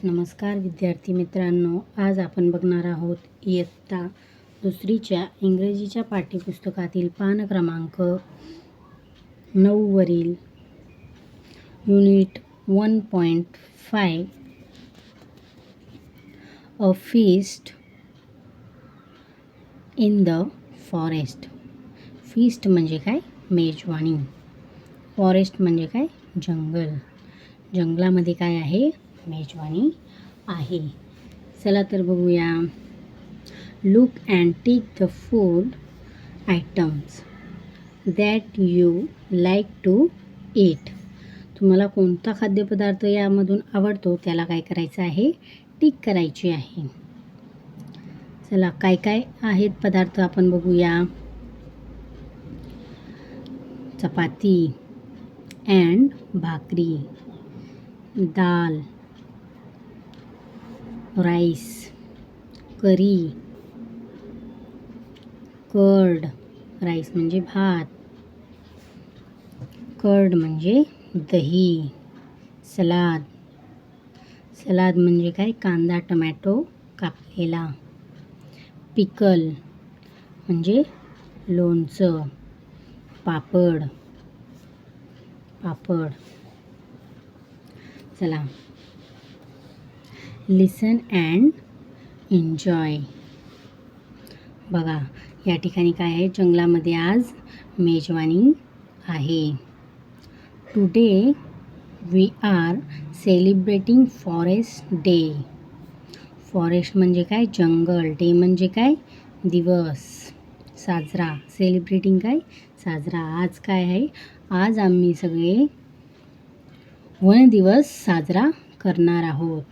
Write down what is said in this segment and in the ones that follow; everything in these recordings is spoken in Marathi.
नमस्कार विद्यार्थी मित्रांनो, आज आपण बघणार आहोत इयत्ता दुसरीच्या इंग्रजीच्या पाठ्यपुस्तकातील पान क्रमांक 9 वरील unit 1.5 a feast in the forest. Feast म्हणजे काय? मेजवानी. फॉरेस्ट म्हणजे काय? जंगल. जंगलामध्ये काय आहे? मेजवानी आहे. चला तर बघूया. Look and take the food items that you like to eat. तुम्हाला कोणता खाद्यपदार्थ यामधून आवडतो त्याला काय करायचं आहे? टिक करायची आहे. चला काय काय आहेत पदार्थ आपण बघूया. चपाती अँड भाकरी, दाल, राईस, करी, कर्ड. राईस म्हणजे भात, कर्ड म्हणजे दही. सलाद. सलाद म्हणजे काय? कांदा टमॅटो कापलेला. पिकल म्हणजे लोणचं. पापड. चला. Listen and enjoy. बघा या ठिकाणी काय आहे? जंगलामध्ये आज मेजवानी आहे. Today we are celebrating forest day. Forest म्हणजे काय? जंगल. डे म्हणजे काय? दिवस. साजरा. सेलिब्रेटिंग काय? साजरा. आज काय आहे? आज आम्ही सगळे वन दिवस साजरा करणार आहोत.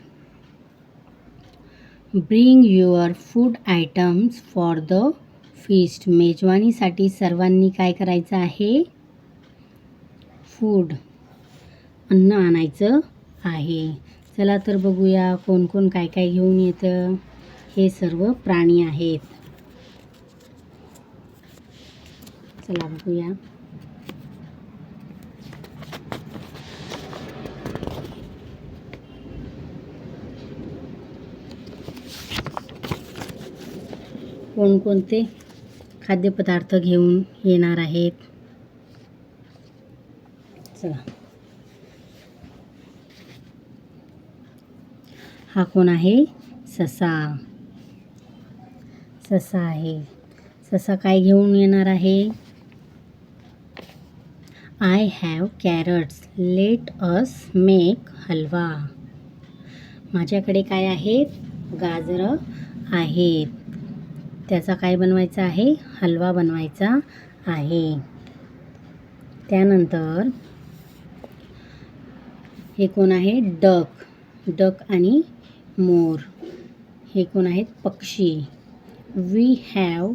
Bring your food items for the feast. मेजवानीसाठी सर्वांनी काय करायचं आहे? फूड, अन्न आणायचं आहे. चला तर बघूया कोण कोण काय काय घेऊन येतं. हे सर्व प्राणी आहेत. चला बघूया. कोणकोणते खाद्यपदार्थ घेऊन येणार आहेत? चला. हा कोण आहे? ससा. ससा आहे. ससा काय घेऊन येणार आहे? I have carrots, let us make halwa. माझ्याकडे काय आहेत? गाजरं आहेत. त्याचा काय बनवायचा आहे? हलवा बनवायचा आहे. त्यानंतर हे कोण आहे? डक. डक आणि मोर. हे कोण आहेत? पक्षी. We have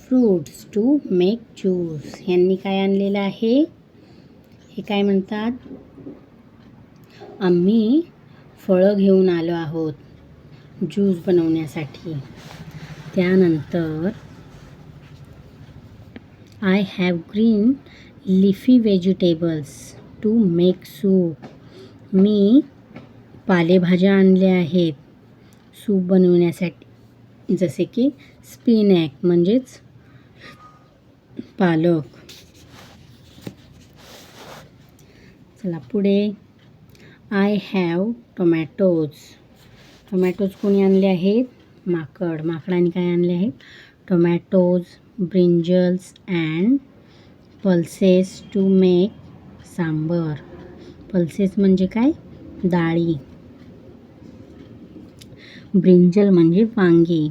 fruits to make juice. यांनी काय आणलेलं आहे? हे काय म्हणतात? आम्ही फळं घेऊन आलो आहोत ज्यूस बनवण्यासाठी. त्यानंतर I have green leafy vegetables to make soup. मी पालेभाज्या आणल्या आहेत सूप बनवण्यासाठी, जसे की स्पिनॅक म्हणजेच पालक. चला पुढे. I have tomatoes. टोमॅटोज कोणी आणले आहेत? माकड. माकडाने काय आणले आहेत? Tomatoes, brinjals and pulses to make sambar. Pulses म्हणजे काय? डाळी. ब्रिंजल म्हणजे वांगी.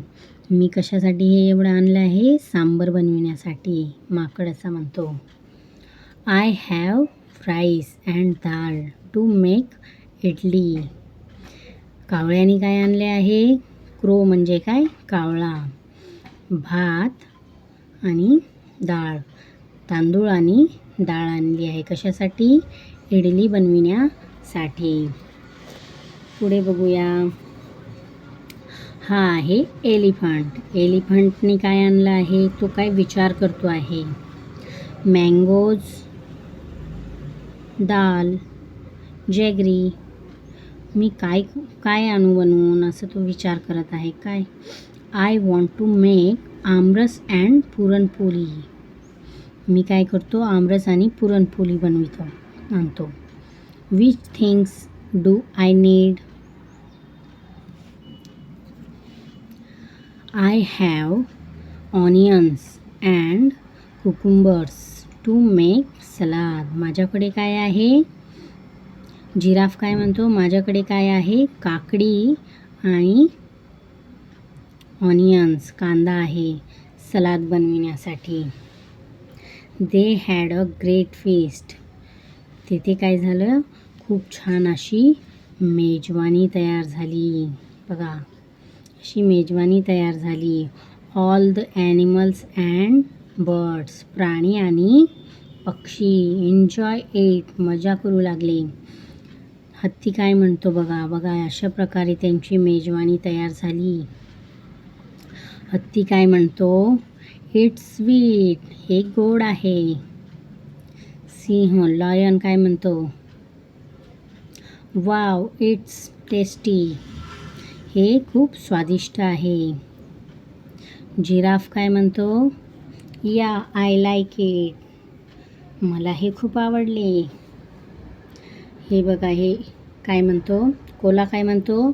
मी कशासाठी हे एवढं आणलं आहे? सांबर बनविण्यासाठी. माकड असा म्हणतो. आय हॅव राईस अँड डाळ टू मेक इडली. कावळ्याने काय आणले आहे? क्रो म्हणजे काय? कावळा. भात आणि डाळ. तांदूळ आणि डाळ आणली आहे. कशासाठी? इडली बनविण्यासाठी. पुढे बघूया. हा आहे एलिफंट. एलिफंटने काय आणलं आहे? तो काय विचार करतो आहे. मँगोज, दाल, जॅगरी, मी काय काय आणू बनवून, असं तो विचार करत आहे. काय? I want to make aamras and puranpoli. मी काय करतो, आमरस आणि पुरणपोळी आणतो. Which things do I need? I have onions and cucumbers to make salad. माझ्याकडे काय आहे? जिराफ काय म्हणतो, माझ्याकडे काय आहे? काकडी आणि ऑनियन्स, कांदा आहे सलाद बनविण्यासाठी. They had a great feast. तिथे काय झालं? खूप छान अशी मेजवानी तयार झाली. बघा, अशी मेजवानी तयार झाली. All the animals and birds, प्राणी आणि पक्षी एन्जॉय इट, मजा करू लागले. हत्ती काय म्हणतो बघा, अशा प्रकारे त्यांची मेजवानी तयार झाली. हत्ती काय म्हणतो? इट्स स्वीट, हे गोड आहे. सिंह, लायन काय म्हणतो? वाव, इट्स टेस्टी, हे खूप स्वादिष्ट आहे. जिराफ काय म्हणतो? या, आय लाईक इट, मला हे खूप आवडले. हे बघा, हे काय म्हणतो? कोला काय म्हणतो?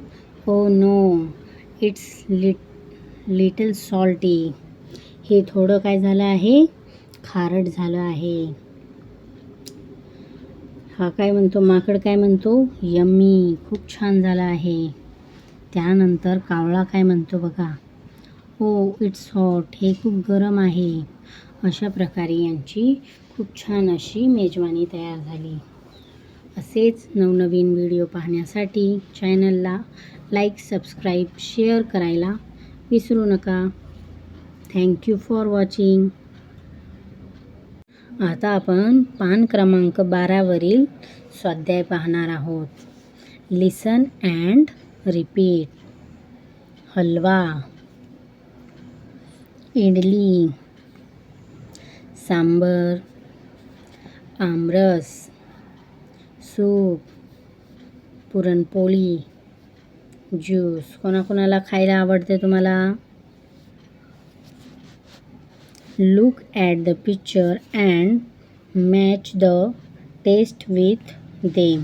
Oh no, it's little salty, हे थोडं काय झालं आहे? खारट झालं आहे. हा काय म्हणतो? माकड काय म्हणतो? यम्मी, खूप छान झालं आहे. त्यानंतर कावळा काय म्हणतो बघा, ओ इट्स हॉट, हे खूप गरम आहे. अशा प्रकारे यांची खूप छान अशी मेजवानी तयार झाली. असेच नवनवीन व्हिडिओ पाहण्यासाठी चॅनलला लाईक, सबस्क्राईब, शेअर करायला विसरू नका. Thank you for watching. आता आपण पान क्रमांक 12वरील स्वाध्याय पाहणार आहोत. Listen and repeat. Halwa, idli, sambar, aamras, soup, puranpoli, juice. कोणाकोणाला खायला आवडते तुम्हाला? Look at the picture and match the text with them.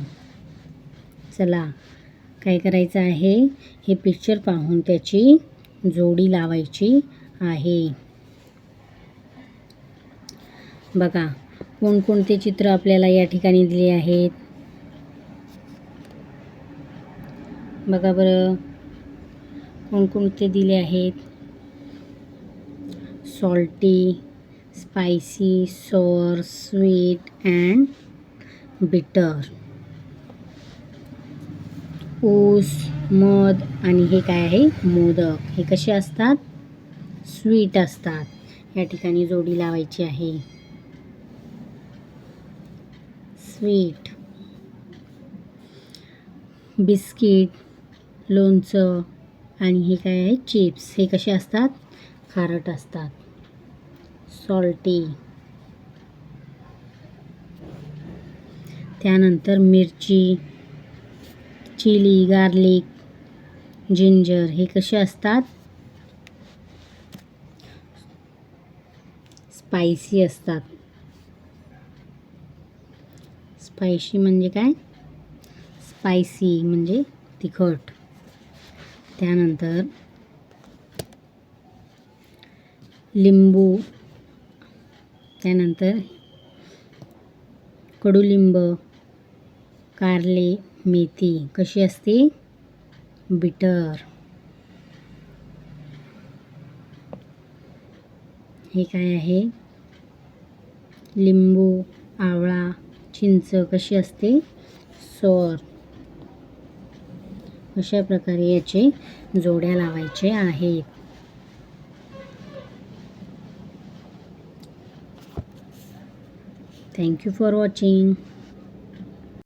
चला, काय करायचं आहे? हे पिक्चर पाहून त्याची जोडी लावायची आहे. बघा, कोणकोणते चित्र आपल्याला या ठिकाणी दिले आहेत. बघा बरं, कोणकोणते दिले आहेत? Salty, spicy, sour, sweet and bitter. ऊस, मध आणि हे काय आहे? मोदक. हे कसे असतात? स्वीट असतात. या ठिकाणी जोडी लावायची आहे. स्वीट. बिस्किट, लोणचं आणि हे काय आहे? चिप्स. हे कसे असतात? खारट असतात. सॉल्टी. त्यानंतर मिरची, चिली, गार्लिक, जिंजर. हे कसे असतात? स्पायसी असतात. स्पायसी म्हणजे काय? स्पायसी म्हणजे तिखट. त्यानंतर लिंबू, त्यानंतर कडुलिंब, कारले, मेथी. कशी असते? बिटर. हे काय आहे? लिंबू, आवळा, चिंच. कशी असते? सॉर. अशा प्रकारे याचे जोड्या लावायचे आहेत. Thank you for watching.